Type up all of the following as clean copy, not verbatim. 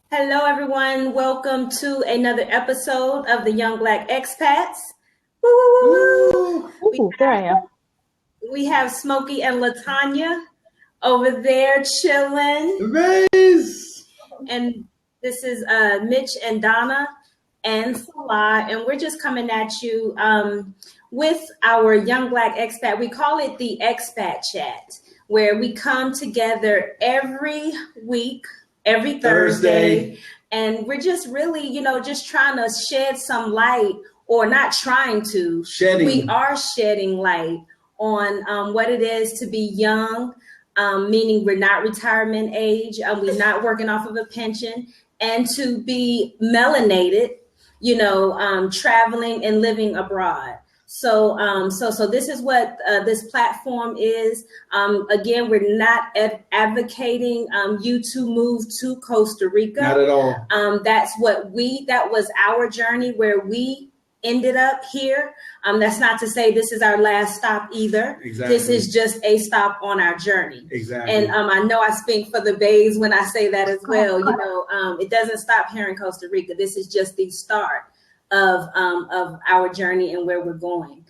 Hello, everyone. Welcome to another episode of the Young Black Expats. Woo, woo, woo, woo. Woo! We Ooh, there I am. we have Smokey and Latanya over there chilling, Amaze! and this is Mitch and Donna and Salah, and we're just coming at you with our Young Black Expat. We call it the Expat Chat, where we come together every week, every Thursday, and we're just really, just trying to shed some light, or not trying to. We are shedding light on what it is to be young, meaning we're not retirement age, we're not working off of a pension, and to be melanated, traveling and living abroad. So this is what this platform is. Again, we're not advocating you to move to Costa Rica. Not at all. That was our journey where we ended up here. That's not to say this is our last stop either. Exactly. This is just a stop on our journey. Exactly. And I know I speak for the bays when I say that as well. It doesn't stop here in Costa Rica. This is just the start of our journey and where we're going.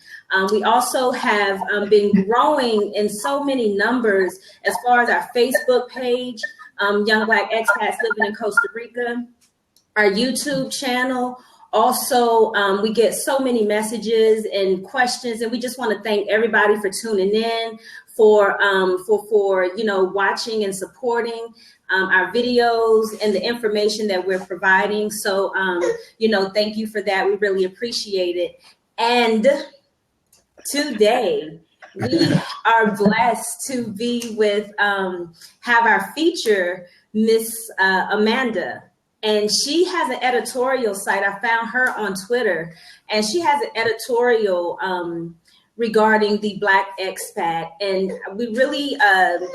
We also have been growing in so many numbers as far as our Facebook page, Young Black Expats Living in Costa Rica, our YouTube channel. Also, we get so many messages and questions, and we just want to thank everybody for tuning in, for watching and supporting our videos and the information that we're providing. So, thank you for that. We really appreciate it. And today we are blessed to be with, have our feature, Miss Amanda. And she has an editorial site. I found her on Twitter, and she has an editorial regarding the Black expat. And we really,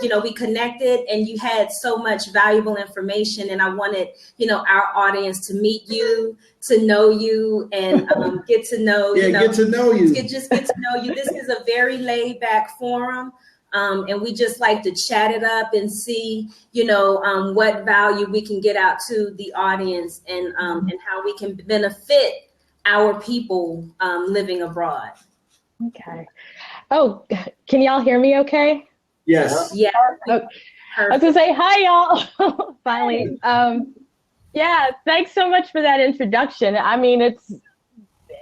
we connected, and you had so much valuable information. And I wanted, our audience to meet you, to know you, and get to know, get to know you. Just get to know you. This is a very laid back forum. And we just like to chat it up and see, what value we can get out to the audience, and how we can benefit our people living abroad. Okay. Oh, can y'all hear me okay? Yes. Yeah. Okay. I was gonna say hi, y'all. Finally. Yeah, thanks so much for that introduction. I mean,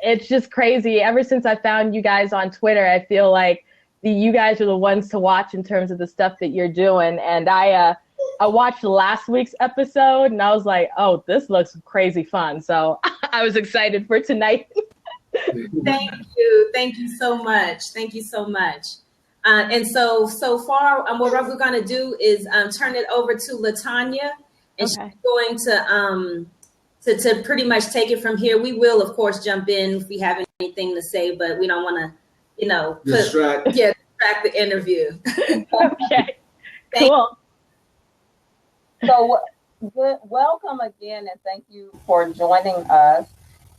it's just crazy. Ever since I found you guys on Twitter, I feel like you guys are the ones to watch in terms of the stuff that you're doing. And I watched last week's episode, and I was like, oh, this looks crazy fun. So I was excited for tonight. Thank you. Thank you so much. Thank you so much. And so far, what we're going to do is turn it over to Latanya, and she's going to pretty much take it from here. We will, of course, jump in if we have anything to say, but we don't want to, distract the interview. Okay, cool. So welcome again, and thank you for joining us.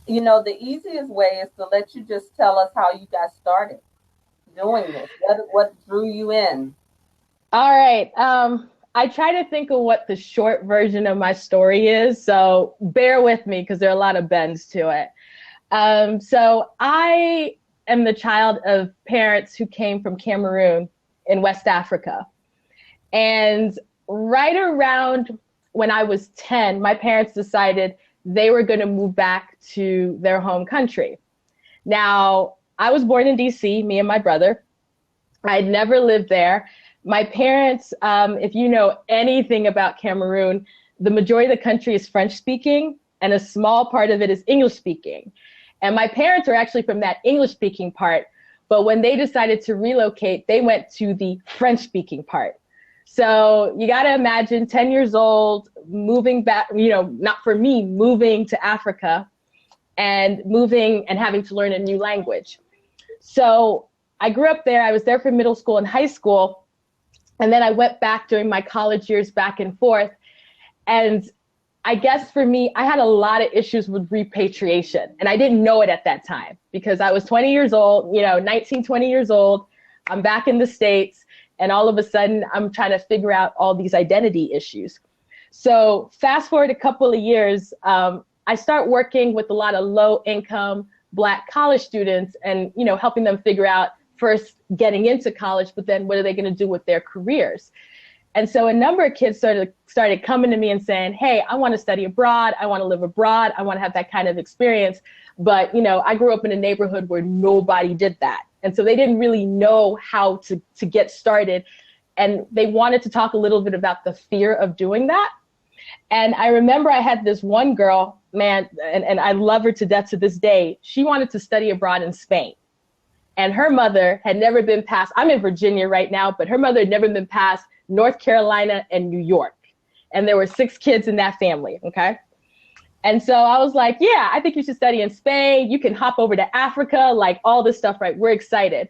The easiest way is to let you just tell us how you got started doing this. What drew you in? All right. I try to think of what the short version of my story is, so bear with me because there are a lot of bends to it. So I am the child of parents who came from Cameroon in West Africa. And right around when I was 10, my parents decided they were going to move back to their home country. Now, I was born in DC, me and my brother. I'd never lived there. My parents, if you know anything about Cameroon, the majority of the country is French speaking, and a small part of it is English speaking. And my parents are actually from that English-speaking part, but when they decided to relocate, they went to the French-speaking part. So you got to imagine 10 years old, moving back, not for me, moving to Africa and having to learn a new language. So I grew up there. I was there for middle school and high school. And then I went back during my college years back and forth. And I guess for me, I had a lot of issues with repatriation, and I didn't know it at that time because I was 20 years old, 19, 20 years old. I'm back in the States, and all of a sudden I'm trying to figure out all these identity issues. So fast forward a couple of years, I start working with a lot of low income Black college students and, you know, helping them figure out first getting into college, but then what are they going to do with their careers? And so a number of kids started coming to me and saying, hey, I want to study abroad. I want to live abroad. I want to have that kind of experience. But, you know, I grew up in a neighborhood where nobody did that. And so they didn't really know how to get started. And they wanted to talk a little bit about the fear of doing that. And I remember I had this one girl, man, and I love her to death to this day. She wanted to study abroad in Spain. And her mother had never been past, I'm in Virginia right now, but her mother had never been past North Carolina and New York. And there were 6 kids in that family, okay? And so I was like, yeah, I think you should study in Spain. You can hop over to Africa, like all this stuff, right? We're excited.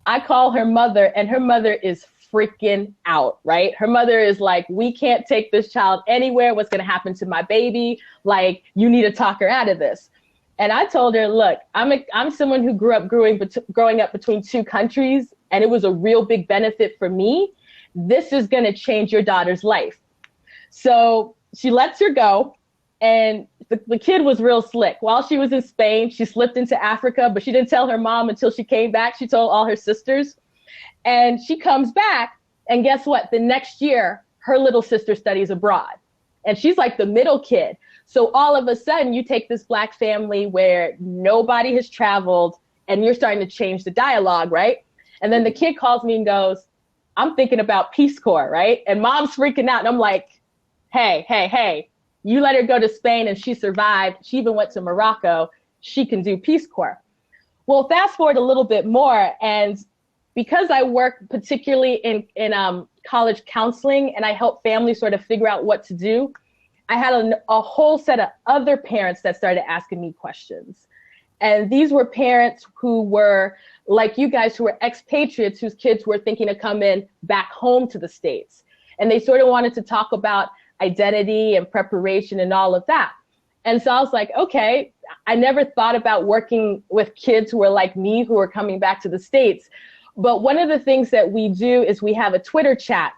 I call her mother, and her mother is freaking out, right? Her mother is like, we can't take this child anywhere. What's going to happen to my baby? Like, you need to talk her out of this. And I told her, look, I'm someone who grew up growing up between 2 countries, and it was a real big benefit for me. This is going to change your daughter's life. So she lets her go. And the kid was real slick. While she was in Spain, she slipped into Africa, but she didn't tell her mom until she came back. She told all her sisters. And she comes back, and guess what? The next year, her little sister studies abroad. And she's like the middle kid. So all of a sudden, you take this Black family where nobody has traveled, and you're starting to change the dialogue, right? And then the kid calls me and goes, I'm thinking about Peace Corps, right? And mom's freaking out. And I'm like, hey. You let her go to Spain and she survived. She even went to Morocco. She can do Peace Corps. Well, fast forward a little bit more. And because I work particularly in college counseling and I help families sort of figure out what to do, I had a whole set of other parents that started asking me questions. And these were parents who were like you guys, who were expatriates, whose kids were thinking of coming back home to the States. And they sort of wanted to talk about identity and preparation and all of that. And so I was like, okay, I never thought about working with kids who were like me, who are coming back to the States. But one of the things that we do is we have a Twitter chat.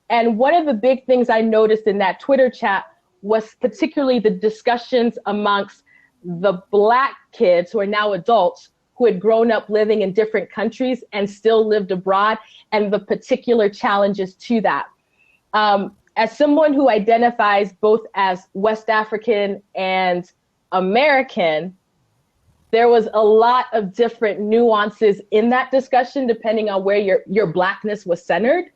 And one of the big things I noticed in that Twitter chat was particularly the discussions amongst the Black kids who are now adults, who had grown up living in different countries and still lived abroad, and the particular challenges to that. As someone who identifies both as West African and American, there was a lot of different nuances in that discussion, depending on where your Blackness was centered.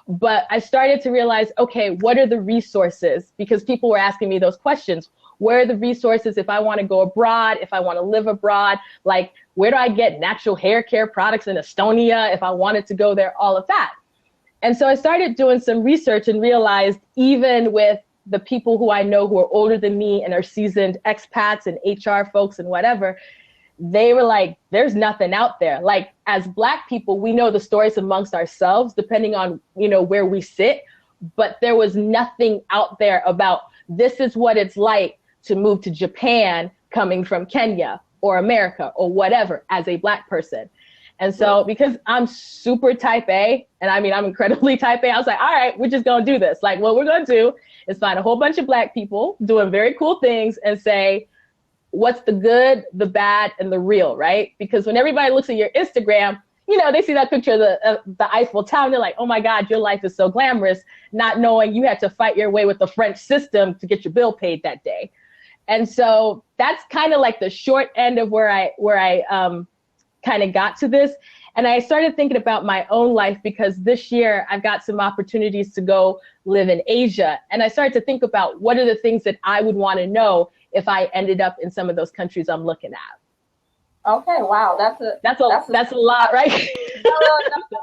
But I started to realize, okay, what are the resources? Because people were asking me those questions. Where are the resources if I want to go abroad, if I want to live abroad? Like, where do I get natural hair care products in Estonia if I wanted to go there, all of that? And so I started doing some research and realized even with the people who I know who are older than me and are seasoned expats and HR folks and whatever, they were like, there's nothing out there. Like, as Black people, we know the stories amongst ourselves, depending on, you know, where we sit, but there was nothing out there about this is what it's like to move to Japan coming from Kenya or America or whatever as a Black person. And so because I'm super type A, and I mean, I'm incredibly type A, I was like, all right, we're just going to do this. Like, what we're going to do is find a whole bunch of Black people doing very cool things and say, what's the good, the bad, and the real, right? Because when everybody looks at your Instagram, you know, they see that picture of the Eiffel Tower, and they're like, oh my God, your life is so glamorous, not knowing you had to fight your way with the French system to get your bill paid that day. And so that's kind of like the short end of where I kind of got to this. And I started thinking about my own life because this year I've got some opportunities to go live in Asia. And I started to think about what are the things that I would want to know if I ended up in some of those countries I'm looking at. Okay, wow, that's a lot, right? No, that's good.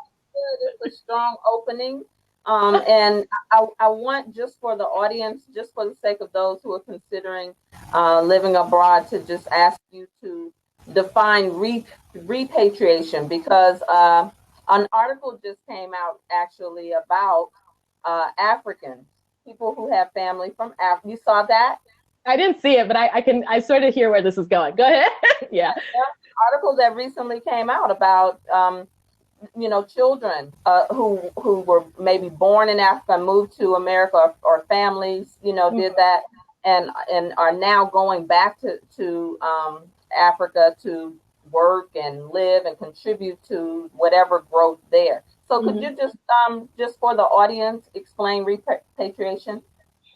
It's a strong opening. And I want, just for the audience, just for the sake of those who are considering living abroad, to just ask you to define repatriation, because an article just came out actually about Africans, people who have family from Africa. You saw that? I didn't see it, but I sort of hear where this is going. Go ahead. Yeah. Article that recently came out about children who were maybe born in Africa, moved to America, or families, did that, and are now going back to Africa to work and live and contribute to whatever growth there. So could you just for the audience explain repatriation?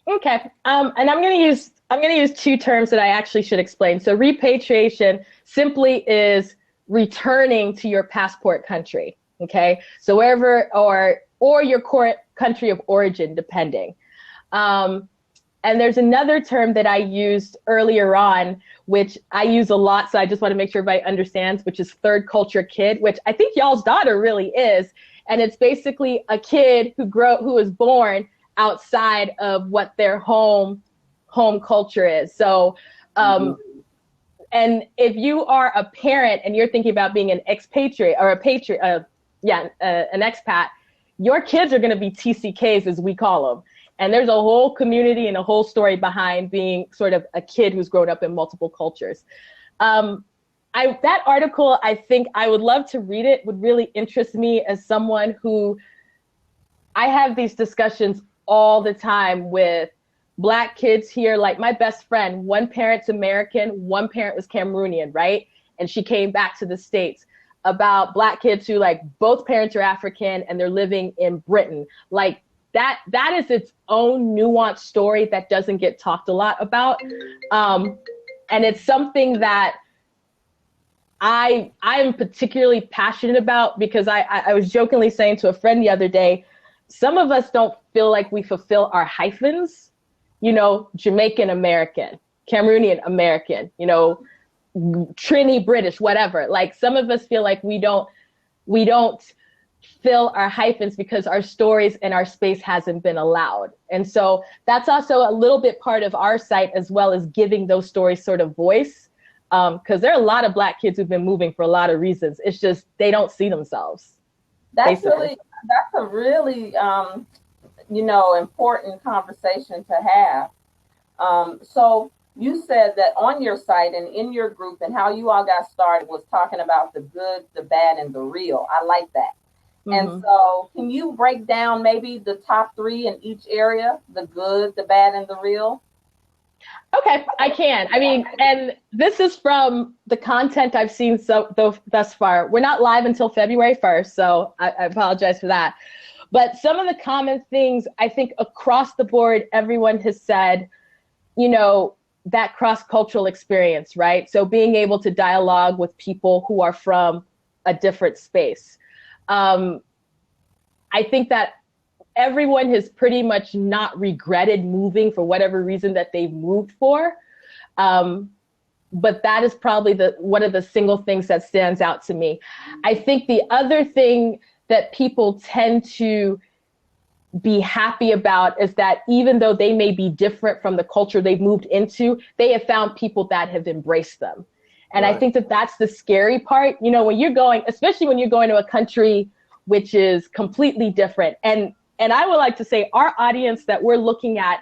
Okay. And I'm going to use two terms that I actually should explain. So repatriation simply is returning to your passport country. Okay. So wherever, or your country of origin, depending. And there's another term that I used earlier on, which I use a lot. So I just want to make sure everybody understands, which is third culture kid, which I think y'all's daughter really is. And it's basically a kid who was born outside of what their home culture is. So, and if you are a parent and you're thinking about being an expatriate or an expat, your kids are going to be TCKs, as we call them. And there's a whole community and a whole story behind being sort of a kid who's grown up in multiple cultures. That article, I think I would love to read it, would really interest me as someone who, I have these discussions all the time with Black kids here. Like my best friend, one parent's American, one parent was Cameroonian, right? And she came back to the States. About Black kids who like both parents are African and they're living in Britain. Like that is its own nuanced story that doesn't get talked a lot about. And it's something that I am particularly passionate about, because I was jokingly saying to a friend the other day, some of us don't feel like we fulfill our hyphens, Jamaican American, Cameroonian American, Trini British, whatever. Like some of us feel like we don't fill our hyphens because our stories and our space hasn't been allowed. And so that's also a little bit part of our site, as well as giving those stories sort of voice. Because there are a lot of Black kids who've been moving for a lot of reasons. It's just they don't see themselves. That's a really important conversation to have. So you said that on your site and in your group, and how you all got started was talking about the good, the bad, and the real. I like that. Mm-hmm. And so can you break down maybe the top three in each area, the good, the bad, and the real? Okay, I can. I mean, and this is from the content I've seen thus far. We're not live until February 1st, so I apologize for that. But some of the common things, I think across the board, everyone has said, that cross-cultural experience, right? So being able to dialogue with people who are from a different space. I think that everyone has pretty much not regretted moving for whatever reason that they've moved for. But that is probably one of the single things that stands out to me. I think the other thing that people tend to be happy about is that even though they may be different from the culture they've moved into, they have found people that have embraced them. And right. I think that that's the scary part, when you're going, especially when you're going to a country which is completely different. And I would like to say our audience that we're looking at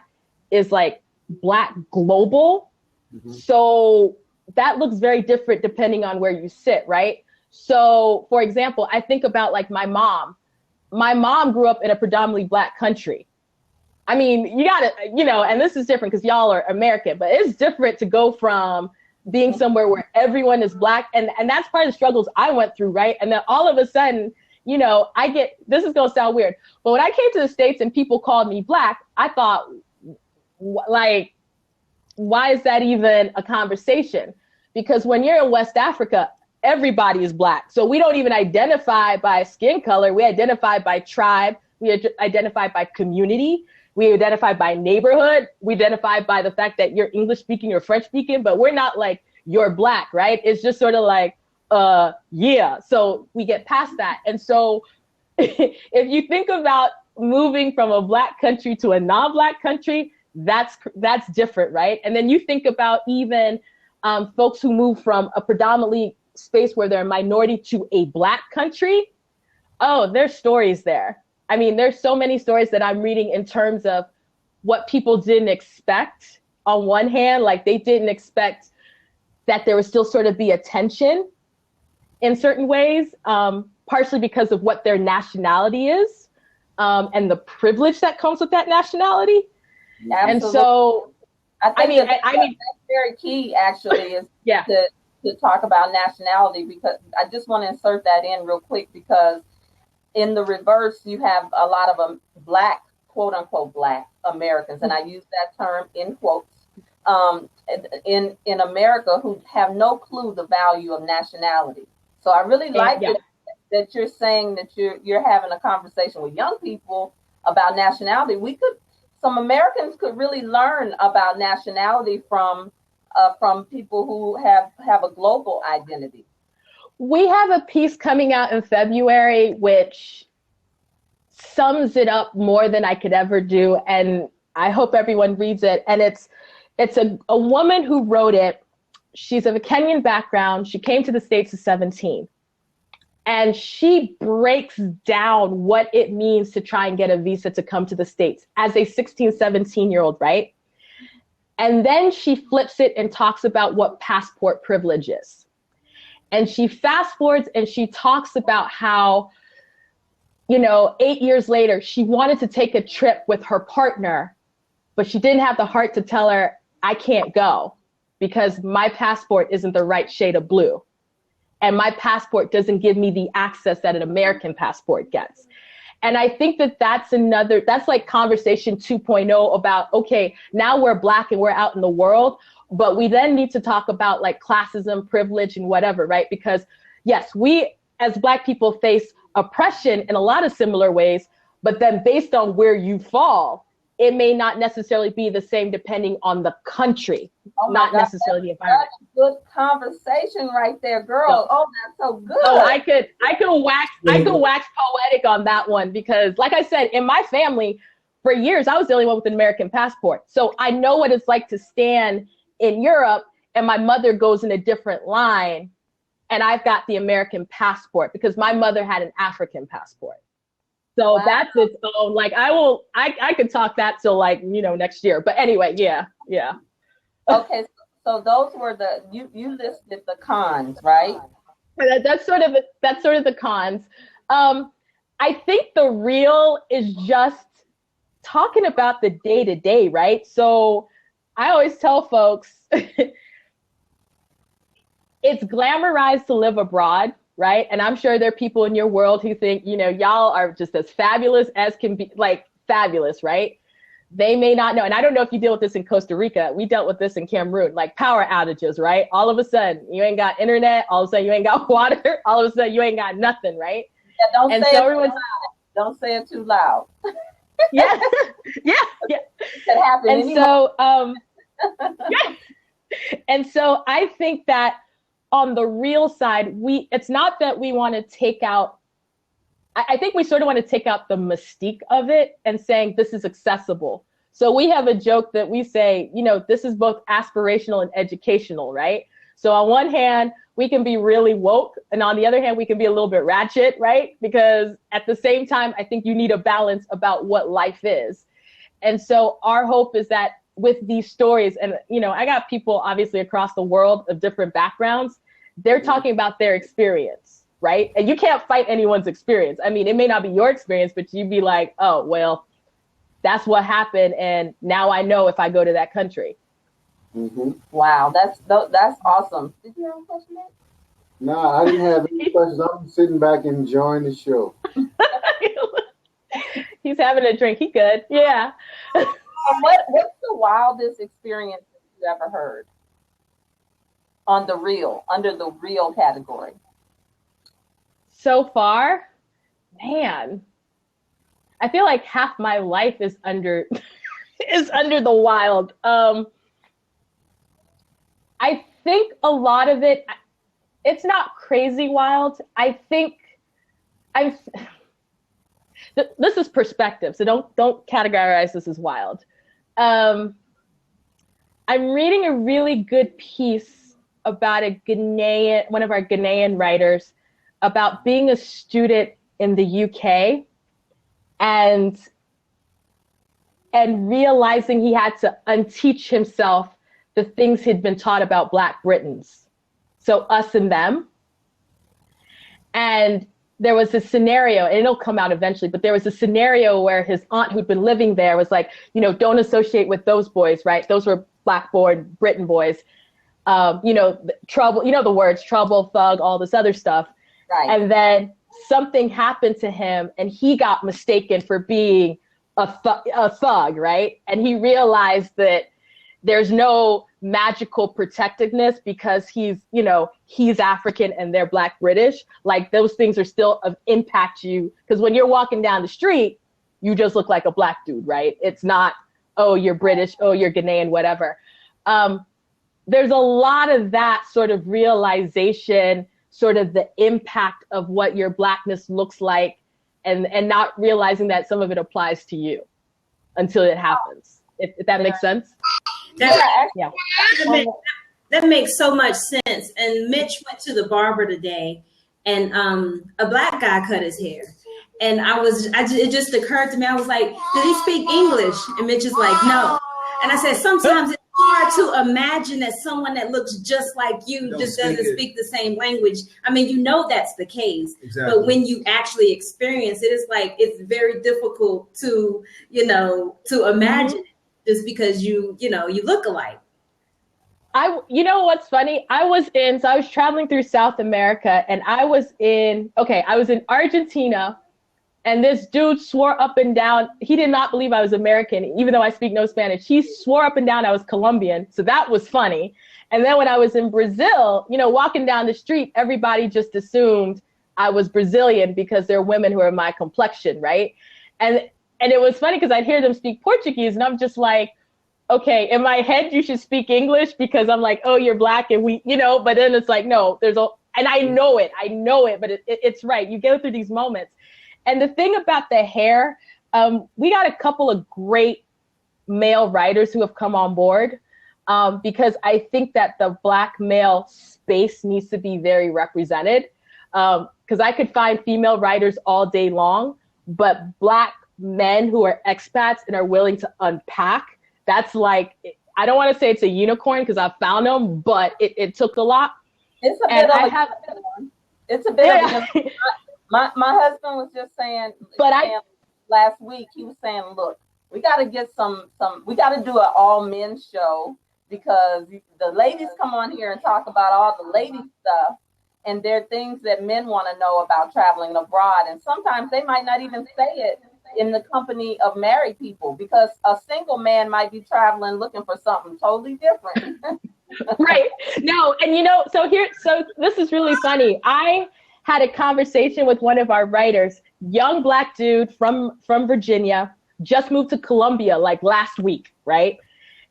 is like Black global. Mm-hmm. So that looks very different depending on where you sit, right? So for example, I think about like my mom. My mom grew up in a predominantly Black country. I mean, you gotta, and this is different because y'all are American, but it's different to go from being somewhere where everyone is Black. And that's part of the struggles I went through, right? And then all of a sudden, this is gonna sound weird, but when I came to the States and people called me Black, I thought, like, why is that even a conversation? Because when you're in West Africa, everybody is Black. So we don't even identify by skin color. We identify by tribe. We identify by community. We identify by neighborhood. We identify by the fact that you're English speaking or French speaking, but we're not like, you're Black, right? It's just sort of like, yeah. So we get past that. And so if you think about moving from a Black country to a non-Black country, that's different, right? And then you think about even folks who move from a predominantly space where they're a minority to a Black country. Oh, there's stories there. I mean, there's so many stories that I'm reading in terms of what people didn't expect. On one hand, like they didn't expect that there would still sort of be a tension in certain ways, partially because of what their nationality is, and the privilege that comes with that nationality. Absolutely. And so, I mean, that's very key, actually, is to talk about nationality, because I just want to insert that in real quick, because in the reverse, you have a lot of Black, quote unquote, Black Americans, and I use that term in quotes, in America, who have no clue the value of nationality. So I really like that you're saying that you're having a conversation with young people about nationality. Some Americans could really learn about nationality from people who have a global identity. We have a piece coming out in February which sums it up more than I could ever do, and I hope everyone reads it. And it's a woman who wrote it. She's of a Kenyan background. She came to the States at 17. And she breaks down what it means to try and get a visa to come to the States as a 16, 17-year-old, right? And then she flips it and talks about what passport privilege is. And she fast forwards and she talks about how, 8 years later, she wanted to take a trip with her partner, but she didn't have the heart to tell her, I can't go because my passport isn't the right shade of blue. And my passport doesn't give me the access that an American passport gets. And I think that's like conversation 2.0 about, okay, now we're Black and we're out in the world, but we then need to talk about like classism, privilege, and whatever, right? Because yes, we as Black people face oppression in a lot of similar ways, but then based on where you fall, it may not necessarily be the same depending on the country, not necessarily the environment. That's a good conversation right there, girl. That's so good. Oh, I could wax poetic on that one, because like I said, in my family, for years, I was the only one with an American passport. So I know what it's like to stand in Europe and my mother goes in a different line and I've got the American passport because my mother had an African passport. So that's its own, like, I could talk that till like, next year. But anyway, yeah. Okay, so those were you listed the cons, right? That's sort of the cons. I think the real is just talking about the day-to-day, right? So I always tell folks, it's glamorized to live abroad, right? And I'm sure there are people in your world who think, y'all are just as fabulous as can be, like fabulous, right? They may not know. And I don't know if you deal with this in Costa Rica. We dealt with this in Cameroon, like power outages, right? All of a sudden, you ain't got internet. All of a sudden, you ain't got water. All of a sudden, you ain't got nothing, right? Yeah, don't say it too loud. Yeah. It happens. And so, and so I think that on the real side, it's not that we want to take out, I think we sort of want to take out the mystique of it and saying this is accessible. So we have a joke that we say, this is both aspirational and educational, right? So on one hand, we can be really woke, and on the other hand, we can be a little bit ratchet, right? Because at the same time, I think you need a balance about what life is. And so our hope is that with these stories, and I got people obviously across the world of different backgrounds, they're talking about their experience, right? And you can't fight anyone's experience. I mean, it may not be your experience, but you'd be like, oh, well, that's what happened. And now I know if I go to that country. Mm-hmm. Wow, that's awesome. Did you have a question, Nick? No, I didn't have any questions. I'm sitting back enjoying the show. He's having a drink. He good. Yeah. What's the wildest experience you ever heard? Under the real category. So far, man, I feel like half my life is under the wild. I think a lot of it, it's not crazy wild. I think this is perspective, so don't categorize this as wild. I'm reading a really good piece about one of our Ghanaian writers, about being a student in the UK and realizing he had to unteach himself the things he'd been taught about Black Britons. So us and them. And there was a scenario, and it'll come out eventually, but there was a scenario where his aunt who'd been living there was like, don't associate with those boys, right? Those were Black-born Britain boys. Trouble, the words trouble, thug, all this other stuff. Right. And then something happened to him and he got mistaken for being a thug, right? And he realized that there's no magical protectiveness because he's African and they're Black British. Like those things are still impact you, because when you're walking down the street, you just look like a Black dude, right? It's not, oh, you're British, oh, you're Ghanaian, whatever. There's a lot of that sort of realization, sort of the impact of what your Blackness looks like, and not realizing that some of it applies to you until it happens. If that makes sense. That makes so much sense. And Mitch went to the barber today, and a Black guy cut his hair. And it just occurred to me, I was like, did he speak English? And Mitch is like, no. And I said, sometimes it's hard to imagine that someone that looks just like you doesn't speak the same language. I mean, that's the case. Exactly. But when you actually experience it, it's like, it's very difficult to imagine it just because you look alike. What's funny? I was traveling through South America, and I was in Argentina. And this dude swore up and down, he did not believe I was American, even though I speak no Spanish. He swore up and down I was Colombian. So that was funny. And then when I was in Brazil, walking down the street, everybody just assumed I was Brazilian because there are women who are my complexion, right? And it was funny because I'd hear them speak Portuguese, and I'm just like, okay, in my head, you should speak English because I'm like, oh, you're Black, and but then it's like, no, and I know it, but it's right. You go through these moments. And the thing about the hair, we got a couple of great male writers who have come on board, because I think that the Black male space needs to be very represented. Because I could find female writers all day long, but Black men who are expats and are willing to unpack, that's like, I don't want to say it's a unicorn because I found them, but it took a lot. It's a bit of a My husband was just saying, last week, he was saying, look, we got to get we got to do an all men show, because the ladies come on here and talk about all the lady stuff, and there are things that men want to know about traveling abroad. And sometimes they might not even say it in the company of married people, because a single man might be traveling looking for something totally different. Right. No. And, so this is really funny. I had a conversation with one of our writers, young Black dude from Virginia, just moved to Colombia like last week, right?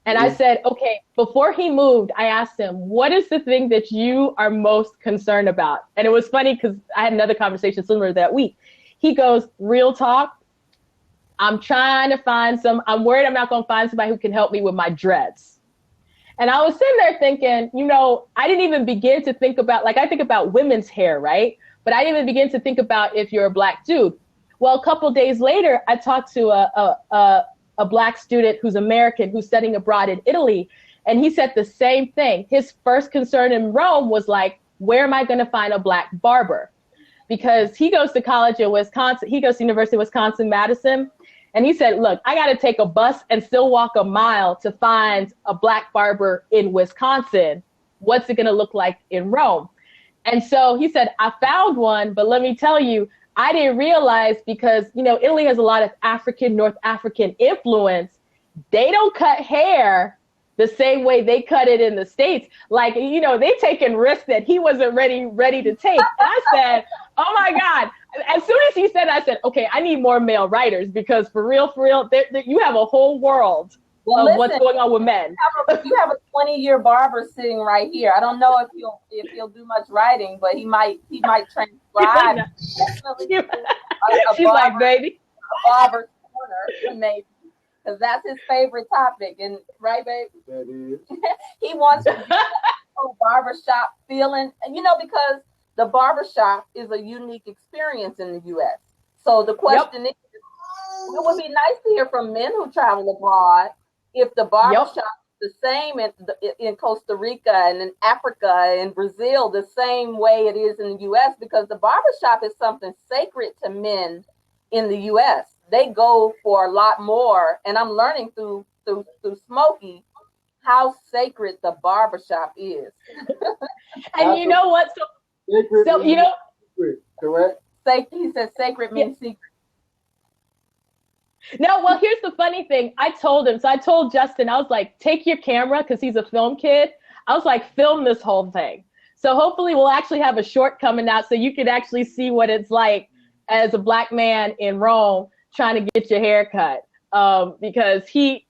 And I said, okay, before he moved, I asked him, what is the thing that you are most concerned about? And it was funny because I had another conversation similar that week. He goes, real talk, I'm trying to I'm worried I'm not going to find somebody who can help me with my dreads. And I was sitting there thinking, I didn't even begin to think about, I think about women's hair, right? But I didn't even begin to think about if you're a Black dude. Well, a couple of days later, I talked to a Black student who's American, who's studying abroad in Italy. And he said the same thing. His first concern in Rome was like, where am I going to find a Black barber? Because he goes to college in Wisconsin. He goes to University of Wisconsin-Madison. And he said, look, I got to take a bus and still walk a mile to find a Black barber in Wisconsin. What's it going to look like in Rome? And so he said, I found one, but let me tell you, I didn't realize, because, Italy has a lot of North African influence. They don't cut hair the same way they cut it in the States. Like, they taking risks that he wasn't ready to take. And I said, oh my God. As soon as he said, I said, okay, I need more male writers, because for real, you have a whole world of what's going on with men. You have a 20-year barber sitting right here. I don't know if he'll do much writing, but he might transcribe. She's like, baby, a barber's corner, maybe, because that's his favorite topic. And right, babe? That is. He wants to do that whole barbershop feeling, because the barbershop is a unique experience in the U.S. So the question is, it would be nice to hear from men who travel abroad if the barbershop is the same in Costa Rica and in Africa and Brazil, the same way it is in the U.S. because the barbershop is something sacred to men in the U.S. They go for a lot more, and I'm learning through Smokey how sacred the barbershop is. And you know what? So you know, secret, correct? He said sacred means secret. No, well, here's the funny thing. I told him, so I told Justin, I was like, take your camera, because he's a film kid. I was like, film this whole thing. So hopefully we'll actually have a short coming out so you can actually see what it's like as a Black man in Rome trying to get your hair cut. Because he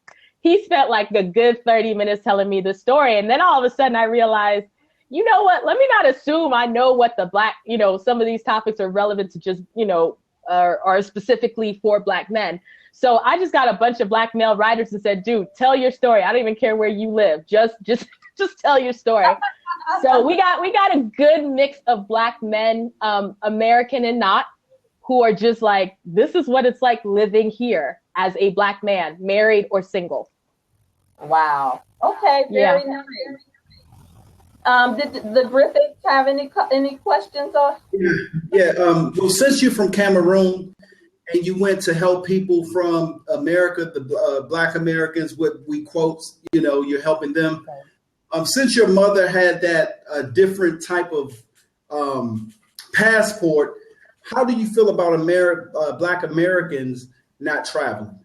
spent like a good 30 minutes telling me the story. And then all of a sudden I realized, you know what, let me not assume I know what the Black, you know, some of these topics are relevant to just, you know, are specifically for Black men. So I just got a bunch of Black male writers and said, dude, tell your story. I don't even care where you live. Just tell your story. So we got a good mix of Black men, American and not, who are just like, this is what it's like living here as a Black man, married or single. Wow. Okay. Very nice. Did the Griffiths have any questions? Well, since you're from Cameroon and you went to help people from America, the Black Americans, what we quote, you know, you're helping them. Okay. Since your mother had that different type of passport, how do you feel about Black Americans not traveling?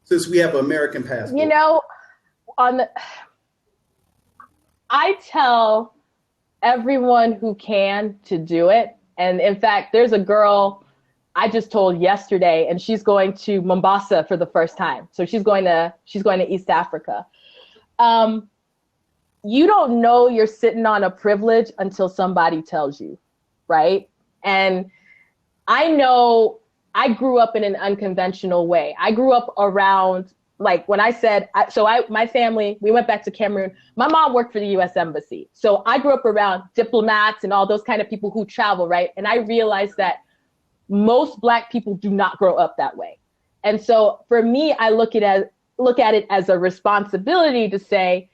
Since we have an American passport. You know, I tell everyone who can to do it. And in fact, there's a girl I just told yesterday, and she's going to Mombasa for the first time. So she's going to East Africa. You don't know you're sitting on a privilege until somebody tells you, right? And I know I grew up in an unconventional way. I grew up around, like when I said, my family, we went back to Cameroon. My mom worked for the U.S. Embassy. So I grew up around diplomats and all those kind of people who travel, right? And I realized that most Black people do not grow up that way. And so for me, I look at it as a responsibility to say,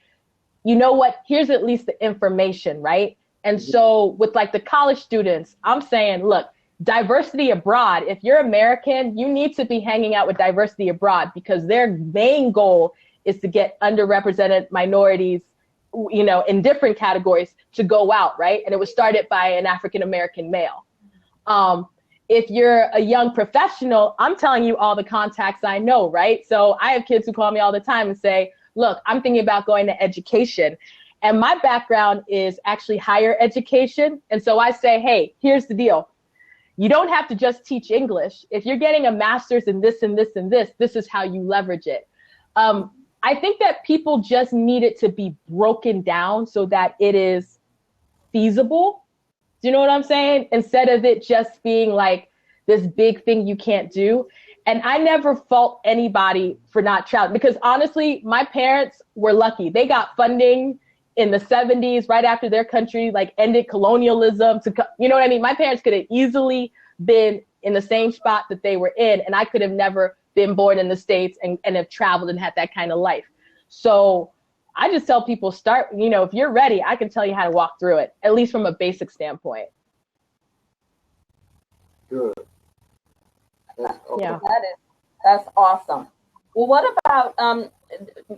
you know what, here's at least the information, right? And so with like the college students, I'm saying, look, diversity abroad, if you're American, you need to be hanging out with diversity abroad because their main goal is to get underrepresented minorities, you know, in different categories to go out, right? And it was started by an African-American male. If you're a young professional, I'm telling you all the contacts I know, right? So I have kids who call me all the time and say, look, I'm thinking about going to education. And my background is actually higher education. And so I say, hey, here's the deal. You don't have to just teach English. If you're getting a master's in this and this and this is how you leverage it. I think that people just need it to be broken down so that it is feasible. Do you know what I'm saying? Instead of it just being like this big thing you can't do. And I never fault anybody for not traveling because honestly, my parents were lucky. They got funding in the 70s, right after their country like ended colonialism. You know what I mean? My parents could have easily been in the same spot that they were in, and I could have never been born in the States and have traveled and had that kind of life. So I just tell people start, you know, if you're ready, I can tell you how to walk through it, at least from a basic standpoint. Good. That's awesome. Yeah. That's awesome. Well, what about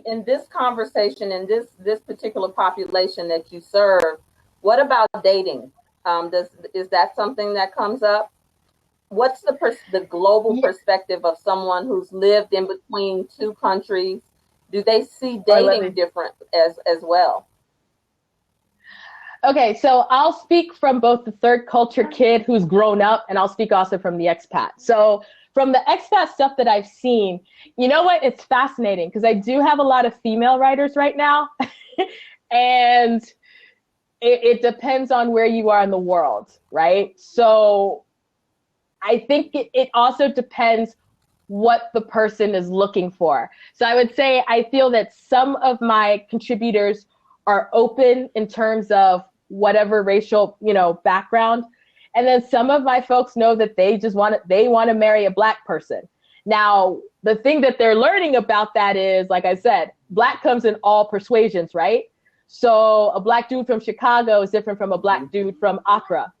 in this conversation, in this particular population that you serve, what about dating? Is that something that comes up? What's the global perspective of someone who's lived in between two countries? Do they see dating different as well? Okay, so I'll speak from both the third culture kid who's grown up, and I'll speak also from the expat. So from the expat stuff that I've seen, you know what? It's fascinating because I do have a lot of female writers right now. And it depends on where you are in the world, right? So I think it also depends what the person is looking for. So I would say I feel that some of my contributors are open in terms of whatever racial, you know, background. And then some of my folks know that they want to marry a Black person. Now, the thing that they're learning about that is, like I said, Black comes in all persuasions, right? So a Black dude from Chicago is different from a Black dude from Accra.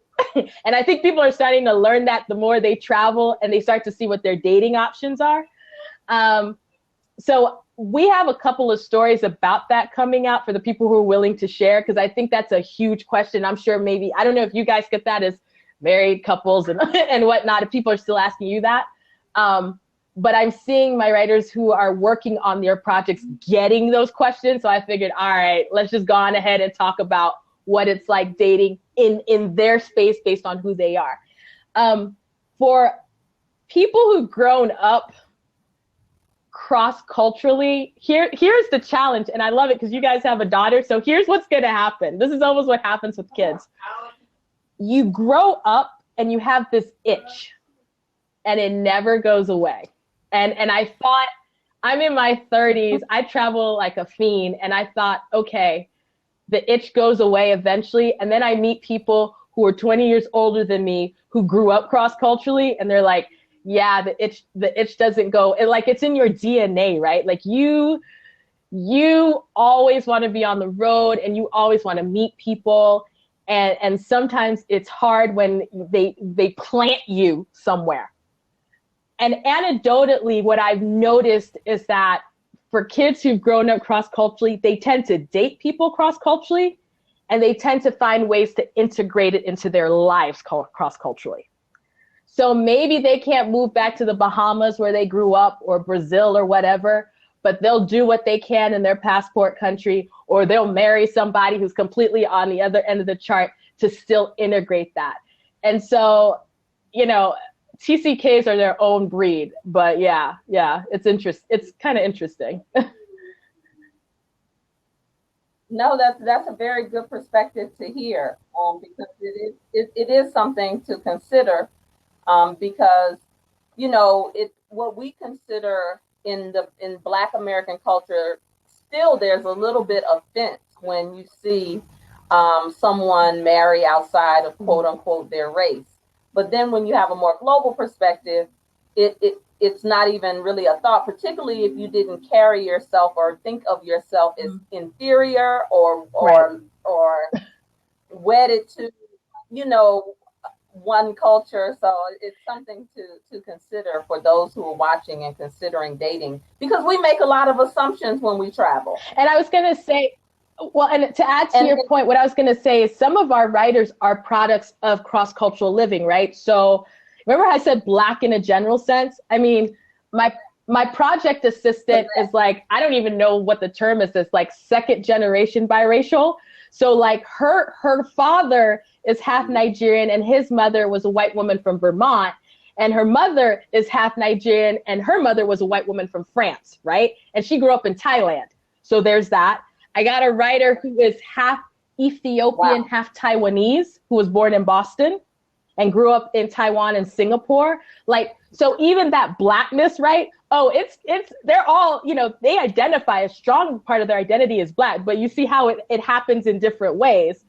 And I think people are starting to learn that the more they travel and they start to see what their dating options are. So we have a couple of stories about that coming out for the people who are willing to share, because I think that's a huge question. I'm sure maybe, I don't know if you guys get that as married couples and, and whatnot, if people are still asking you that. But I'm seeing my writers who are working on their projects getting those questions. So I figured, all right, let's just go on ahead and talk about what it's like dating in their space based on who they are. For people who've grown up cross-culturally, here's the challenge, and I love it because you guys have a daughter, so here's what's going to happen. This is almost what happens with kids. You grow up and you have this itch, and it never goes away. And I thought, I'm in my 30s, I travel like a fiend, and I thought, okay, the itch goes away eventually, and then I meet people who are 20 years older than me who grew up cross-culturally, and they're like, yeah, the itch doesn't go, it's in your DNA, right? Like you always want to be on the road and you always want to meet people. And sometimes it's hard when they plant you somewhere. And anecdotally, what I've noticed is that for kids who've grown up cross-culturally, they tend to date people cross-culturally, and they tend to find ways to integrate it into their lives cross-culturally. So maybe they can't move back to the Bahamas where they grew up, or Brazil or whatever, but they'll do what they can in their passport country, or they'll marry somebody who's completely on the other end of the chart to still integrate that. And so, TCKs are their own breed, but yeah, it's kind of interesting. No, that's a very good perspective to hear, because it is something to consider. Because, what we consider in Black American culture, still there's a little bit of offense when you see someone marry outside of quote unquote their race. But then when you have a more global perspective, it's not even really a thought, particularly if you didn't carry yourself or think of yourself as inferior or wedded to, one culture. So it's something to consider for those who are watching and considering dating, because we make a lot of assumptions when we travel. And I was going to say, well, and to add to your point, what I was going to say is some of our writers are products of cross-cultural living, right? So remember I said Black in a general sense? I mean, my project assistant is like, I don't even know what the term is. It's like second generation biracial. So like her father is half Nigerian and his mother was a white woman from Vermont, and her mother is half Nigerian and her mother was a white woman from France, right? And she grew up in Thailand. So there's that. I got a writer who is half Ethiopian, half Taiwanese, who was born in Boston and grew up in Taiwan and Singapore. Like, so even that Blackness, right? Oh, they're all, they identify, a strong part of their identity is Black, but you see how it happens in different ways.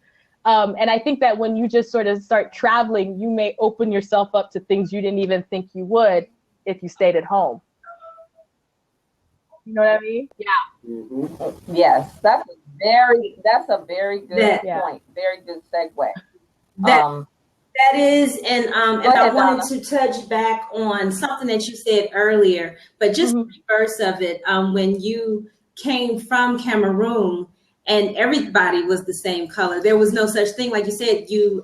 And I think that when you just sort of start traveling, you may open yourself up to things you didn't even think you would if you stayed at home. You know what I mean? Yeah. Mm-hmm. Yes, that's a very good point. Very good segue. That is, and I wanted to touch back on something that you said earlier, but just the reverse of it. When you came from Cameroon and everybody was the same color, there was no such thing. Like you said, you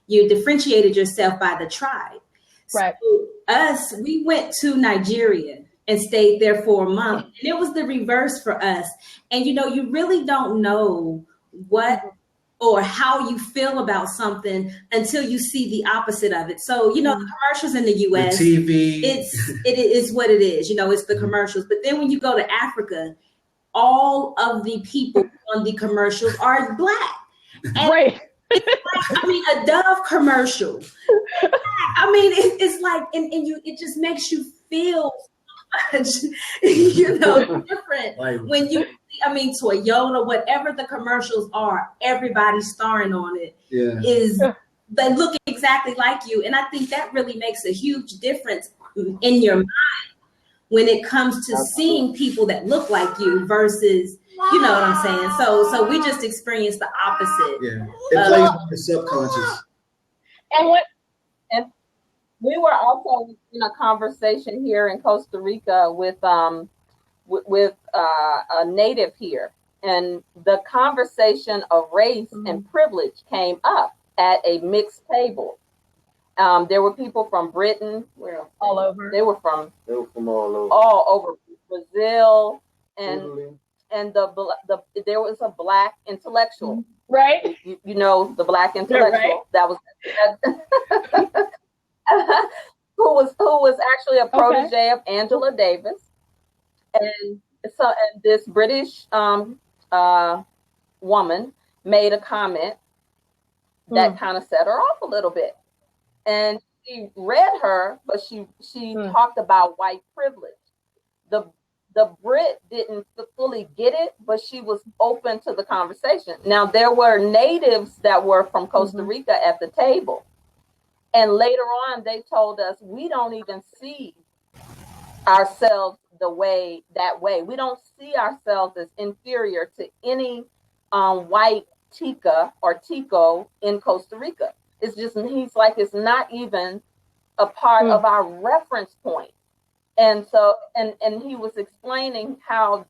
differentiated yourself by the tribe. Right. So we went to Nigeria and stayed there for a month, and it was the reverse for us. And you really don't know what or how you feel about something until you see the opposite of it. So, the commercials in the US, the TV, it is what it is, it's the commercials. But then when you go to Africa, all of the people on the commercials are Black. And right. A Dove commercial. It's like, and it just makes you feel much, different when you Toyota, whatever the commercials are, everybody's starring on it. They look exactly like you. And I think that really makes a huge difference in your mind when it comes to seeing people that look like you versus, you know what I'm saying? So we just experienced the opposite. Yeah, it plays on the subconscious. And we were also in a conversation here in Costa Rica with a native here, and the conversation of race and privilege came up at a mixed table. There were people from Britain, all over. They were from all over Brazil, and Italy. and there was a Black intellectual, right? You know, the Black intellectual that was who was actually a protege of Angela Davis, and this British woman made a comment that kind of set her off a little bit. And she read her, but she talked about white privilege. The Brit didn't fully get it, but she was open to the conversation. Now, there were natives that were from Costa Rica at the table. And later on, they told us, we don't even see ourselves that way. We don't see ourselves as inferior to any white Tica or Tico in Costa Rica. It's just, he's like, it's not even a part of our reference point. And so, and he was explaining how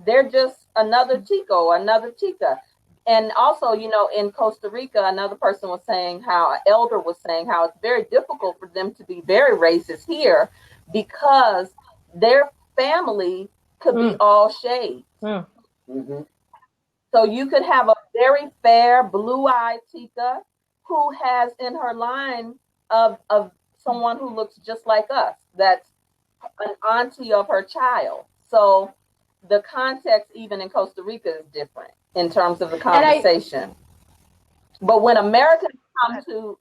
they're just another Tico, another Tica. And also, you know, in Costa Rica, another person was saying how, an elder was saying how it's very difficult for them to be very racist here because their family could be all shades. So you could have a very fair, blue-eyed Tica who has in her line of someone who looks just like us, that's an auntie of her child. So the context, even in Costa Rica, is different in terms of the conversation. But when Americans come to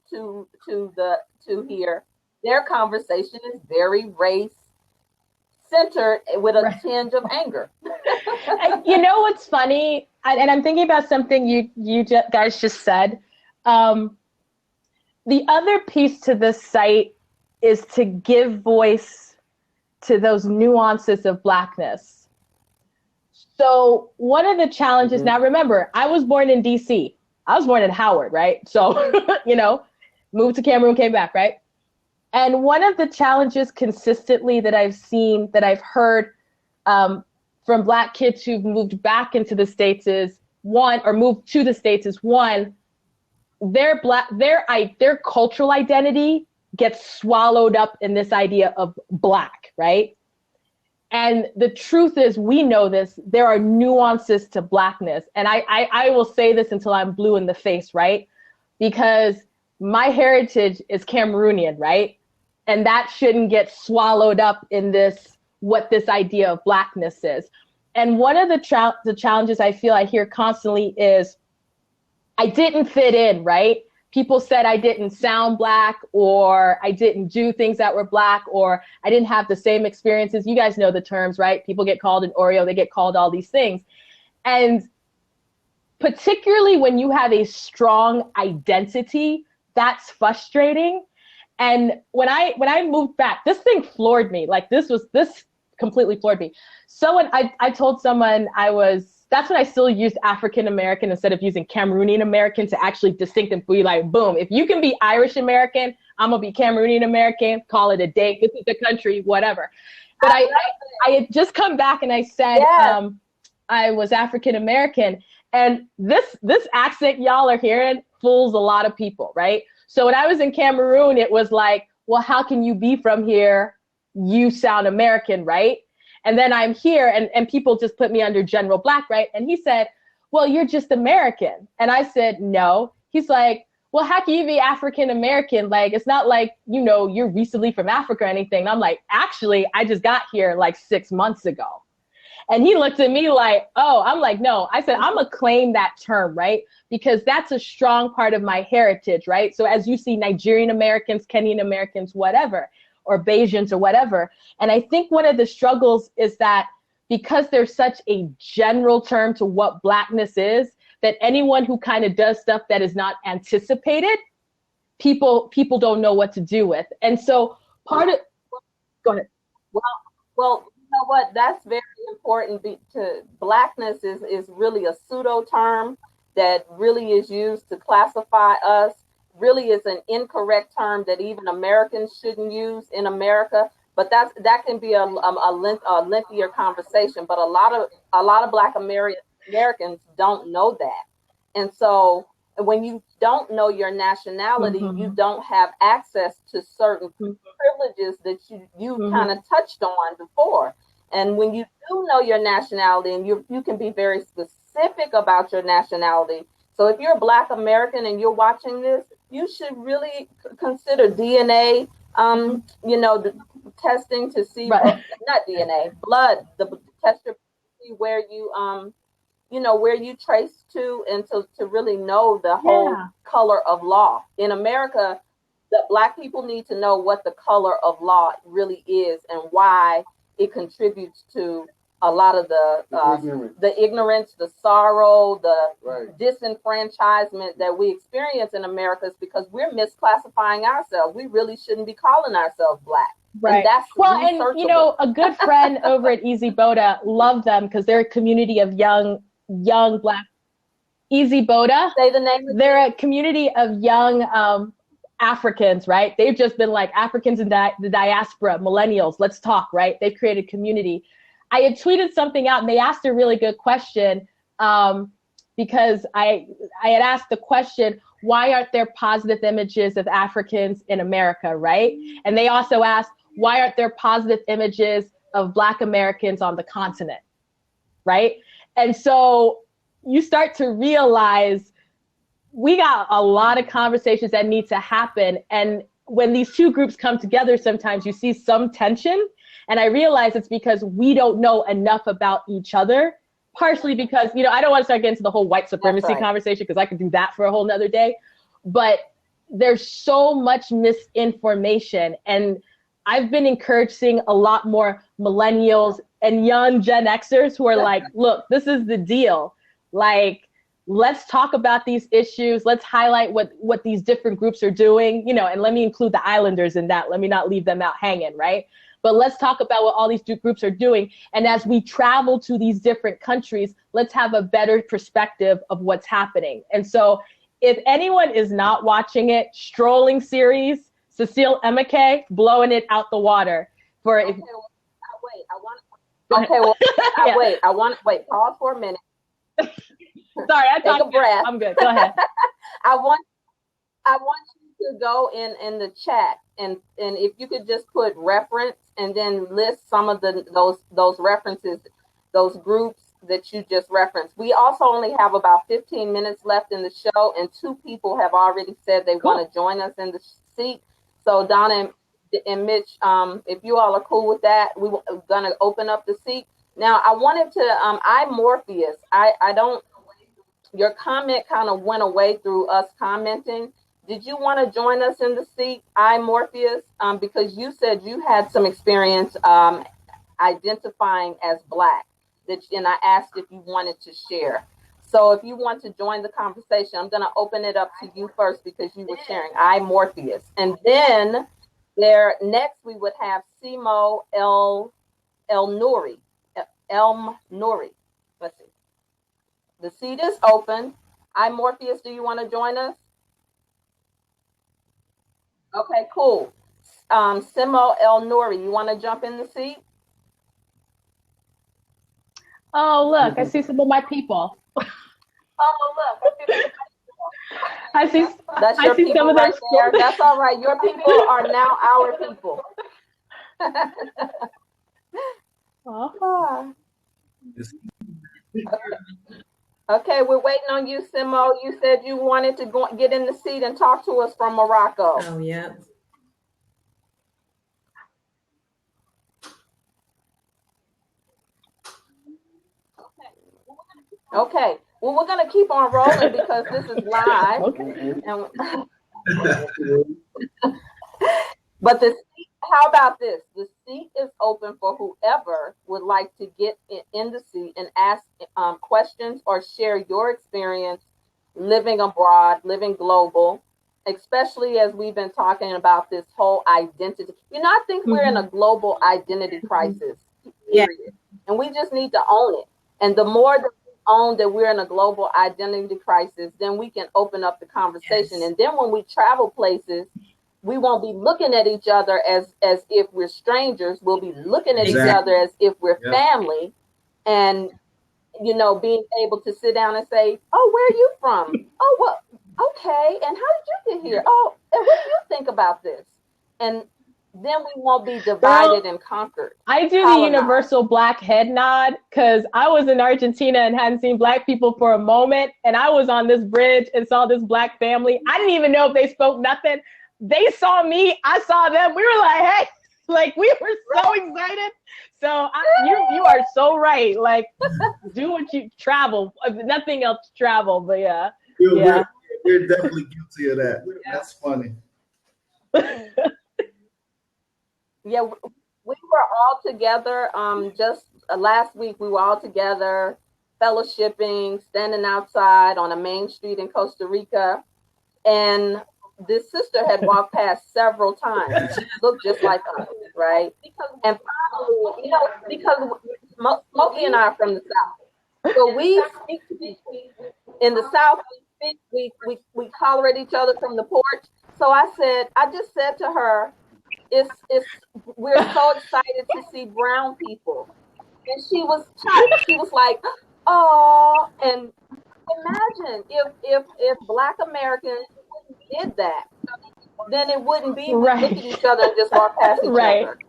here, their conversation is very race-centered with a tinge of anger. You know what's funny? And I'm thinking about something you guys just said. The other piece to this site is to give voice to those nuances of Blackness. So one of the challenges, now remember, I was born in DC. I was born in Howard, right? So, you know, moved to Cameroon, came back, right? And one of the challenges consistently that I've seen, that I've heard from Black kids who've moved back into the States is moved to the States is their cultural identity gets swallowed up in this idea of Black, right? And the truth is, we know this, there are nuances to Blackness. And I will say this until I'm blue in the face, right? Because my heritage is Cameroonian, right? And that shouldn't get swallowed up in what this idea of Blackness is. And one of the challenges I feel I hear constantly is, I didn't fit in, right? People said I didn't sound Black, or I didn't do things that were Black, or I didn't have the same experiences. You guys know the terms, right? People get called an Oreo, they get called all these things. And particularly when you have a strong identity, that's frustrating. And when I moved back, this thing floored me. Like this completely floored me. So when I told someone that's when I still used African American instead of using Cameroonian American to actually distinct and be like, boom, if you can be Irish American, I'm gonna be Cameroonian American, call it a day. This is the country, whatever. But I had just come back and I said, I was African American, and this accent y'all are hearing fools a lot of people, right? So when I was in Cameroon, it was like, well, how can you be from here? You sound American, right? And then I'm here and people just put me under general Black, right? And he said, well, you're just American. And I said, no. He's like, well, how can you be African American? Like, it's not like, you know, you're recently from Africa or anything. And I'm like, actually, I just got here like 6 months ago. And he looked at me like, oh, I'm like, no. I said, I'm gonna claim that term, right? Because that's a strong part of my heritage, right? So as you see Nigerian Americans, Kenyan Americans, whatever, or Bayesians or whatever. And I think one of the struggles is that because there's such a general term to what Blackness is, that anyone who kind of does stuff that is not anticipated, people don't know what to do with. And so go ahead. Well, you know what? That's very important. To blackness is really a pseudo term that really is used to classify us. Really is an incorrect term that even Americans shouldn't use in America. But that can be a lengthier conversation. But a lot of Black Americans don't know that, and so when you don't know your nationality, you don't have access to certain privileges that you kind of touched on before. And when you do know your nationality, and you can be very specific about your nationality. So if you're a Black American and you're watching this, you should really consider DNA, the testing to see, not DNA, blood, the test to see where you where you trace to, and to really know the whole color of law. In America, the Black people need to know what the color of law really is and why it contributes to a lot of the ignorance, the sorrow, the disenfranchisement that we experience in America, is because we're misclassifying ourselves. We really shouldn't be calling ourselves Black. Right. And that's and a good friend over at Easy Boda, love them because they're a community of young Black. Easy Boda. Say the name. They're a community of young Africans, right? They've just been like Africans in the diaspora, millennials. Let's talk, right? They've created community. I had tweeted something out, and they asked a really good question because I had asked the question, why aren't there positive images of Africans in America, right? And they also asked, why aren't there positive images of Black Americans on the continent, right? And so you start to realize we got a lot of conversations that need to happen. And when these two groups come together, sometimes you see some tension. And I realize it's because we don't know enough about each other, partially because, I don't want to start getting into the whole white supremacy conversation because I could do that for a whole nother day. But there's so much misinformation. And I've been encouraging a lot more millennials and young Gen Xers who are like, look, this is the deal. Like, let's talk about these issues. Let's highlight what these different groups are doing, and let me include the Islanders in that. Let me not leave them out hanging, right? But let's talk about what all these groups are doing. And as we travel to these different countries, let's have a better perspective of what's happening. And so if anyone is not watching it, Strolling series, Cecile Emeke, blowing it out the water. Wait, pause for a minute. Sorry, take a breath. I'm good. Go ahead. I want you to go in the chat and if you could just put reference and then list some of those references, those groups that you just referenced. We also only have about 15 minutes left in the show, and 2 people have already said they want to join us in the seat. So Donna and Mitch, if you all are cool with that, we're gonna open up the seat. Now I wanted to, I'm Morpheus. I don't, your comment kind of went away through us commenting. Did you want to join us in the seat, I'm Morpheus? Because you said you had some experience identifying as Black, and I asked if you wanted to share. So if you want to join the conversation, I'm going to open it up to you first because you were sharing. I'm Morpheus. And then next we would have Simo El Nouri. Elm Nouri. Let's see. The seat is open. I'm Morpheus. Do you want to join us? Okay, cool. Simo El Nouri, you want to jump in the seat? Oh, look, I see some of my people. Oh, look. I see people some of right those there. That's all right. Your people are now our people. Okay, we're waiting on you, Simo. You said you wanted to get in the seat and talk to us from Morocco. Oh, yeah. Okay. Well, we're going to keep on rolling because this is live. But how about this? The seat is open for whoever would like to get in the seat and ask questions or share your experience living abroad, living global, especially as we've been talking about this whole identity. I think we're in a global identity crisis. period. And we just need to own it. And the more that we own that we're in a global identity crisis, then we can open up the conversation. And then when we travel places, we won't be looking at each other as if we're strangers. We'll be looking at each other as if we're family. And, you know, being able to sit down and say, oh, where are you from? Oh, well, okay. And how did you get here? Oh, and what do you think about this? And then we won't be divided and conquered. I do the universal Black head nod because I was in Argentina and hadn't seen Black people for a moment. And I was on this bridge and saw this Black family. I didn't even know if they spoke nothing. They saw me. I saw them. We were like, hey, like we were so excited. So you are so right. Like, do what you travel. If nothing else, travel. But yeah. We're definitely guilty of that. That's funny. Yeah, we were all together. Just last week, we were all together, fellowshipping, standing outside on a main street in Costa Rica, and this sister had walked past several times. She looked just like us, right? And finally, you know, because Smokey and I are from the South, so we speak in the South. We holler at each other from the porch. So I just said to her, we're so excited to see brown people. And she was touched. She was like, oh, and imagine if Black Americans did that, then it wouldn't be we look at each other and just walk past each other.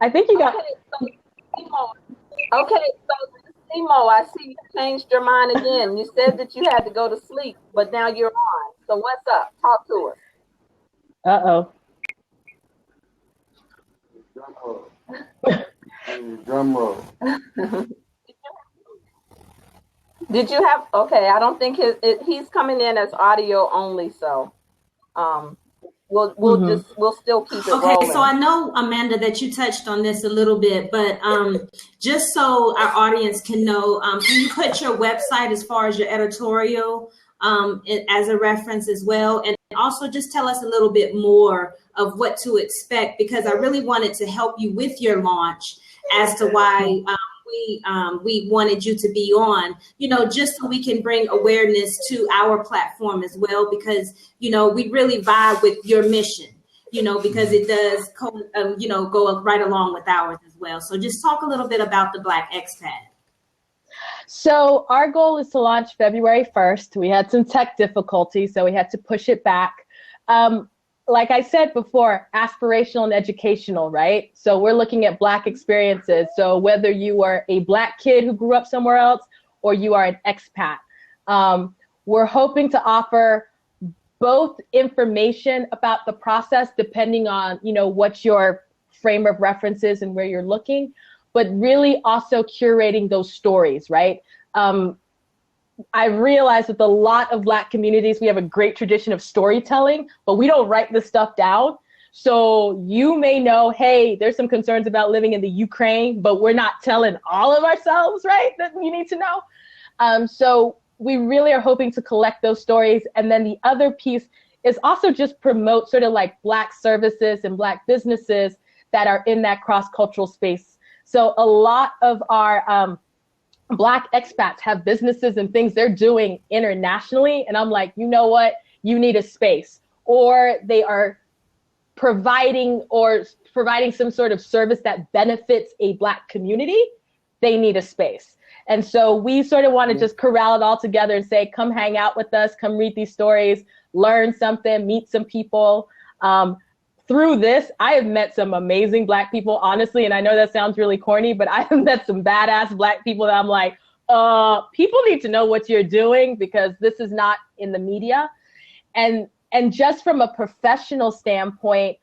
I think you got Okay, so Simo, I see you changed your mind again. You said that you had to go to sleep, but now you're on. So what's up? Talk to us. Uh-oh. Drum roll. Did you have? Okay, I don't think he's coming in as audio only, so we'll still keep it rolling. Okay, so I know, Amanda, that you touched on this a little bit, but just so our audience can know, can you put your website as far as your editorial as a reference as well? And also just tell us a little bit more of what to expect, because I really wanted to help you with your launch as to why we wanted you to be on, you know, just so we can bring awareness to our platform as well, because, you know, we really vibe with your mission, you know, because it does, go right along with ours as well. So just talk a little bit about the Black Expat. So our goal is to launch February 1st. We had some tech difficulties, so we had to push it back. Like I said before, aspirational and educational, right? So we're looking at Black experiences. So whether you are a Black kid who grew up somewhere else or you are an expat, we're hoping to offer both information about the process, depending on, you know, what your frame of reference is and where you're looking, but really also curating those stories, right? I realized with a lot of Black communities, we have a great tradition of storytelling, but we don't write this stuff down. So you may know, hey, there's some concerns about living in the Ukraine, but we're not telling all of ourselves, right, that you need to know. So we really are hoping to collect those stories. And then the other piece is also just promote sort of like Black services and Black businesses that are in that cross-cultural space. So a lot of our Black expats have businesses and things they're doing internationally. And I'm like, you know what? You need a space. Or they are providing some sort of service that benefits a Black community. They need a space. And so we sort of want to just corral it all together and say, come hang out with us, come read these stories, learn something, meet some people. Through this, I have met some amazing Black people, honestly, and I know that sounds really corny, but I have met some badass Black people that I'm like, people need to know what you're doing because this is not in the media. And just from a professional standpoint,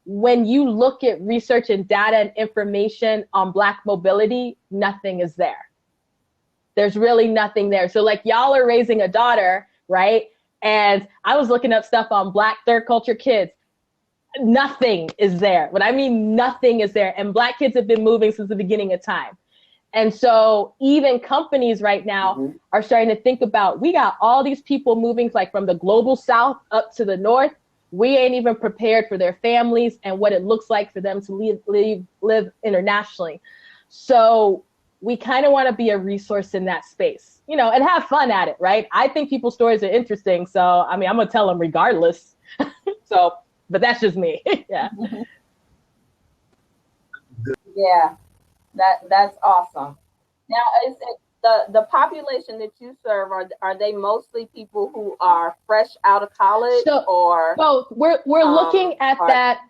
when you look at research and data and information on Black mobility, nothing is there. There's really nothing there. So like y'all are raising a daughter, right? And I was looking up stuff on Black third culture kids. Nothing is there. What I mean, nothing is there. And Black kids have been moving since the beginning of time. And so even companies right now are starting to think about, we got all these people moving like from the global South up to the North. we ain't even prepared for their families and what it looks like for them to live internationally. So we kind of want to be a resource in that space, you know, and have fun at it, right? I think people's stories are interesting. So, I mean, I'm going to tell them regardless. So, but that's just me. Yeah. Yeah, that's awesome. Now, is it the population that you serve, are they mostly people who are fresh out of college, or both? We're looking at that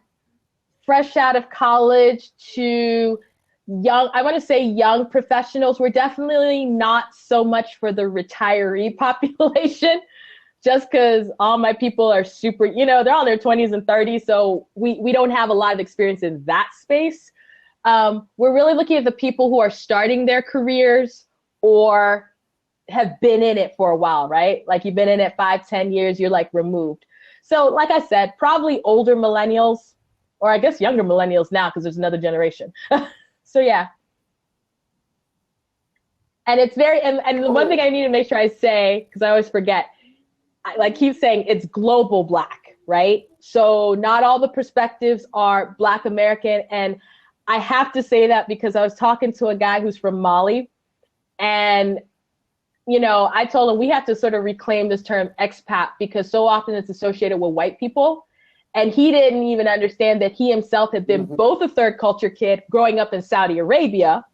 fresh out of college to young, I want to say young professionals. We're definitely not so much for the retiree population, just because all my people are super, you know, they're all in their 20s and 30s. So we don't have a lot of experience in that space. We're really looking at the people who are starting their careers or have been in it for a while, right? Like you've been in it 5-10 years, you're like removed. So like I said, probably older millennials, or I guess younger millennials now, because there's another generation. So yeah. And it's very, and the one thing I need to make sure I say, because I always forget, I keep saying it's global Black, right? So not all the perspectives are Black American. And I have to say that because I was talking to a guy who's from Mali, and, you know, I told him we have to sort of reclaim this term expat because so often it's associated with white people. And he didn't even understand that he himself had been both a third culture kid growing up in Saudi Arabia,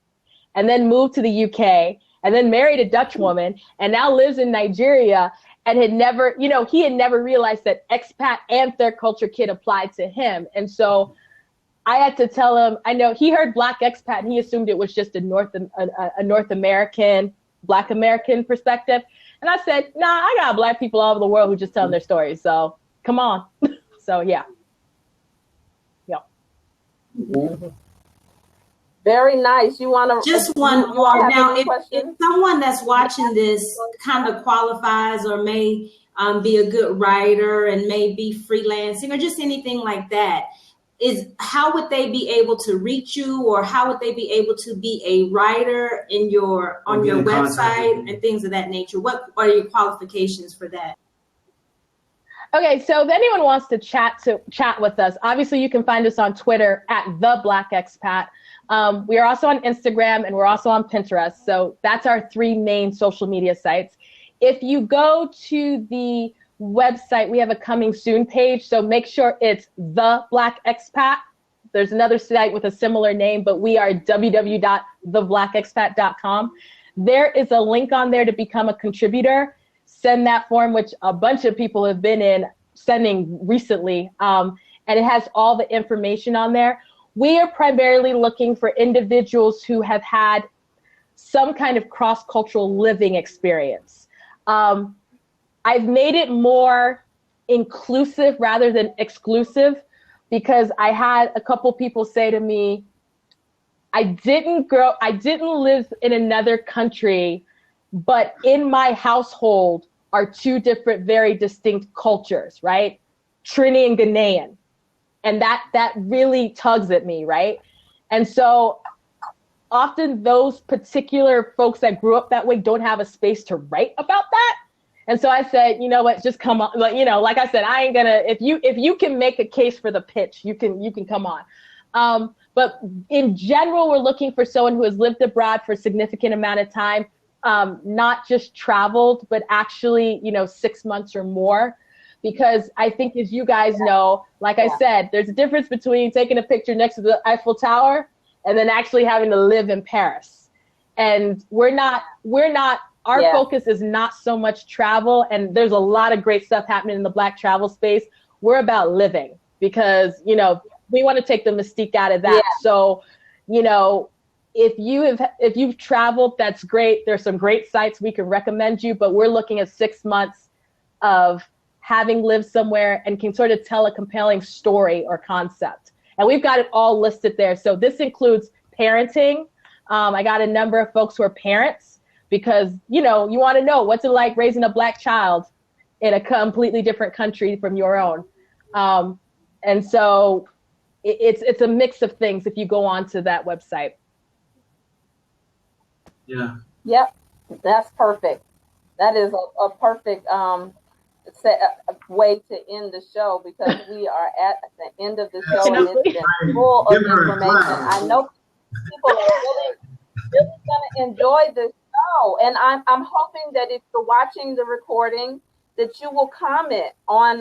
and then moved to the UK, and then married a Dutch woman, and now lives in Nigeria, and had never, you know, he had never realized that expat and third culture kid applied to him. And so I had to tell him, I know he heard Black expat and he assumed it was just a North American, Black American perspective. And I said, nah, I got Black people all over the world who just telling their stories. So come on. So yeah. Yeah. Very nice. You want to just one more now? If someone that's watching this kind of qualifies or may be a good writer and may be freelancing or just anything like that, how would they be able to reach you, or how would they be able to be a writer on your website and things of that nature? What are your qualifications for that? Okay, so if anyone wants to chat with us, obviously you can find us on Twitter at The Black Expat. We are also on Instagram and we're also on Pinterest. So that's our 3 main social media sites. If you go to the website, we have a coming soon page. So make sure it's The Black Expat. There's another site with a similar name, but we are www.theblackexpat.com. There is a link on there to become a contributor. Send that form, which a bunch of people have been sending recently. And it has all the information on there. We are primarily looking for individuals who have had some kind of cross-cultural living experience. I've made it more inclusive rather than exclusive because I had a couple people say to me, I didn't live in another country, but in my household are 2 different, very distinct cultures, right? Trini and Ghanaian. And that really tugs at me, right? And so often those particular folks that grew up that way don't have a space to write about that. And so I said, you know what, just come on. Like, you know, like I said, I ain't gonna, if you can make a case for the pitch, you can come on. But in general, we're looking for someone who has lived abroad for a significant amount of time, not just traveled, but actually, 6 months or more. Because I think, as you guys know, like I said, there's a difference between taking a picture next to the Eiffel Tower and then actually having to live in Paris. And our focus is not so much travel. And there's a lot of great stuff happening in the Black travel space. We're about living because, we want to take the mystique out of that. Yeah. So, if you've traveled, that's great. There's some great sites we can recommend you, but we're looking at 6 months of having lived somewhere and can sort of tell a compelling story or concept. And we've got it all listed there. So this includes parenting. I got a number of folks who are parents because, you want to know what's it like raising a Black child in a completely different country from your own. And so it's a mix of things if you go onto that website. Yeah. Yep. That's perfect. That is a perfect way to end the show because we are at the end of the show and it's been full of information. I know people are really going to enjoy this show, and I'm hoping that if you're watching the recording, that you will comment on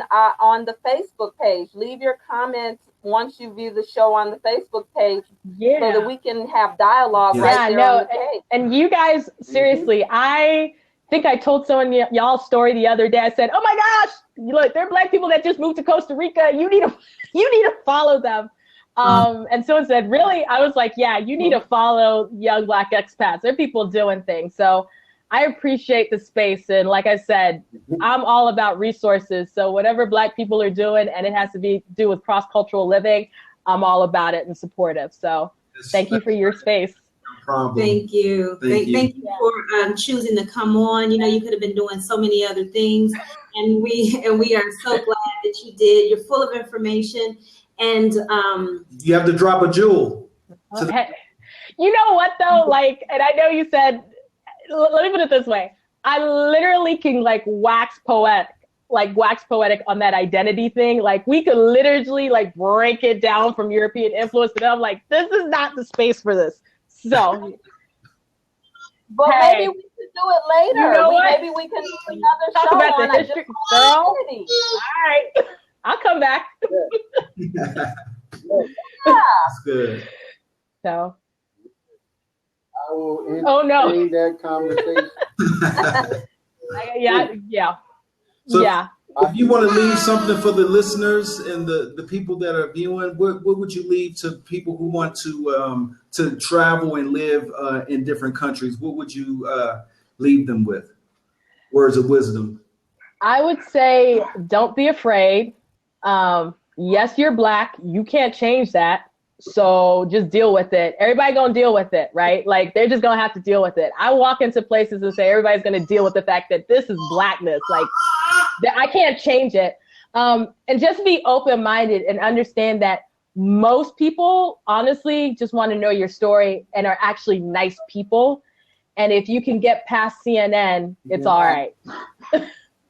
the Facebook page. Leave your comments once you view the show on the Facebook page, so that we can have dialogue right there on the page. And you guys, seriously, I think I told someone y'all's story the other day. I said, "Oh my gosh, look, there are Black people that just moved to Costa Rica. You need to follow them." And someone said, "Really?" I was like, "Yeah, you need to follow young Black expats. There are people doing things." So I appreciate the space. And like I said, I'm all about resources. So whatever Black people are doing, and it has to do with cross-cultural living, I'm all about it and supportive. So thank you for your space. No problem. Thank you. Thank you for choosing to come on. You know, you could have been doing so many other things. And we are so glad that you did. You're full of information. And you have to drop a jewel. Okay. You know what though? Like, and I know you said, let me put it this way. I literally can wax poetic on that identity thing. Like we could literally break it down from European influence. And I'm like, this is not the space for this. So, but maybe we could do it later. You know maybe we can do another Talk show about on the history. All right, I'll come back. That's good. So. I will entertain that conversation. Yeah. If you want to leave something for the listeners and the people that are viewing, what would you leave to people who want to travel and live in different countries? What would you leave them with? Words of wisdom. I would say, don't be afraid. Yes, you're Black. You can't change that. So just deal with it. Everybody gonna deal with it, right? Like they're just gonna have to deal with it. I walk into places and say everybody's gonna deal with the fact that this is Blackness. Like that I can't change it. And just be open-minded and understand that most people honestly just want to know your story and are actually nice people. And if you can get past CNN, it's all right.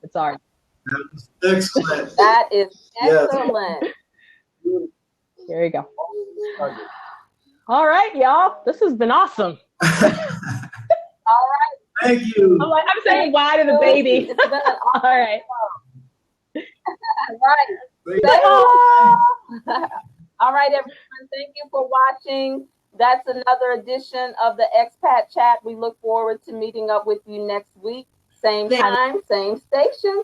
It's all right. Excellent. That is excellent. There you go. All right, y'all. This has been awesome. All right. Thank you. I'm saying bye to the baby. It's been an awesome all right. All right, everyone. Thank you for watching. That's another edition of the Expat Chat. We look forward to meeting up with you next week. Same time, same station.